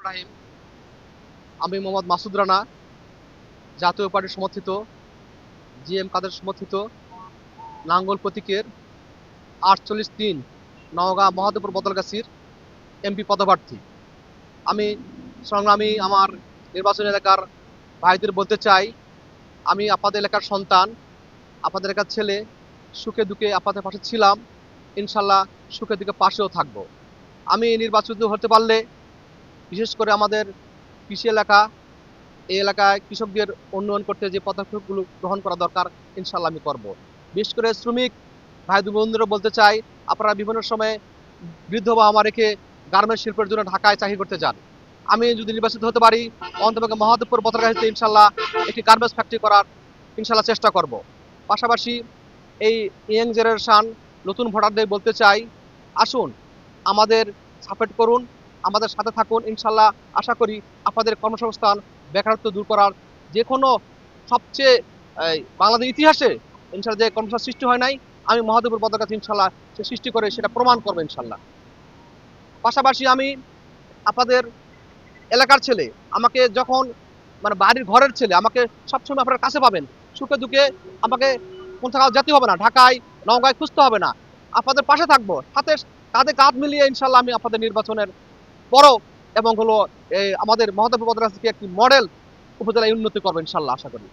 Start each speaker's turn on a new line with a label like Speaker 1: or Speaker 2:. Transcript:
Speaker 1: রাহিম। আমি মোহাম্মদ মাসুদ রানা, জাতীয় পার্টির সমর্থিত, জিএম কাদের সমর্থিত, নাঙ্গল প্রতীকের ৪৮-৩ নওগাঁ মহাদেবপুর বদলগাছীর এমপি পদপ্রার্থী। আমি সংগ্রামী আমার নির্বাচনী এলাকার ভাইদের বলতে চাই, আমি আপনাদের এলাকার সন্তান, আপনাদের এলাকার ছেলে। সুখে দুঃখে আপনাদের পাশে ছিলাম, ইনশাল্লাহ সুখে দুঃখে পাশেও থাকবো। আমি নির্বাচিত হতে পারলে বিশেষ করে আমাদের কৃষি এলাকা, এই এলাকায় কৃষকদের উন্নয়ন করতে যে পদক্ষেপগুলো গ্রহণ করা দরকার, ইনশাল্লাহ আমি করব। বিশেষ করে শ্রমিক ভাই বোনদেরও বলতে চাই, আপনারা বিভিন্ন সময়ে বৃদ্ধ বাবা মা রেখে গার্মেন্টস শিল্পের জন্য ঢাকায় চাকরি করতে যান। আমি যদি নির্বাচিত হতে পারি, অন্তত মহাদেবপুর বদরগাছীতে ইনশাল্লাহ একটি গার্মেন্টস ফ্যাক্টরি করার ইনশাল্লাহ চেষ্টা করব। পাশাপাশি এই ইয়াং জেনারেশন নতুন ভোটারদের বলতে চাই, আসুন আমাদের সাপোর্ট করুন, আমাদের সাথে থাকুন। ইনশাল্লাহ আশা করি আপনাদের কর্মসংস্থান, বেকারত্ব দূর করার যে কোনো সবচেয়ে বাংলাদেশের ইতিহাসে ইনশাল্লাহ যে কর্মসংস্থান সৃষ্টি হয় নাই, আমি মহাদেবপুর বদরগাছি ইনশাল্লাহ সে সৃষ্টি করে সেটা প্রমাণ করবো ইনশাল্লাহ। পাশাপাশি আমি আপনাদের এলাকার ছেলে, আমাকে যখন মানে বাড়ির ঘরের ছেলে, আমাকে সবসময় আপনার কাছে পাবেন। সুখে দুঃখে আমাকে কোথাও যেতে হবে না, ঢাকায় নওগাঁয় খুঁজতে হবে না, আপনাদের পাশে থাকবো, সাথে কাঁধে কাঁধ মিলিয়ে ইনশাল্লাহ আমি আপনাদের নির্বাচনের বড় এবং হলো আমাদের মহাদেবপুর বদরগাছীকে একটি মডেল উপজেলায় উন্নতি করবো ইনশাল্লাহ আশা করি।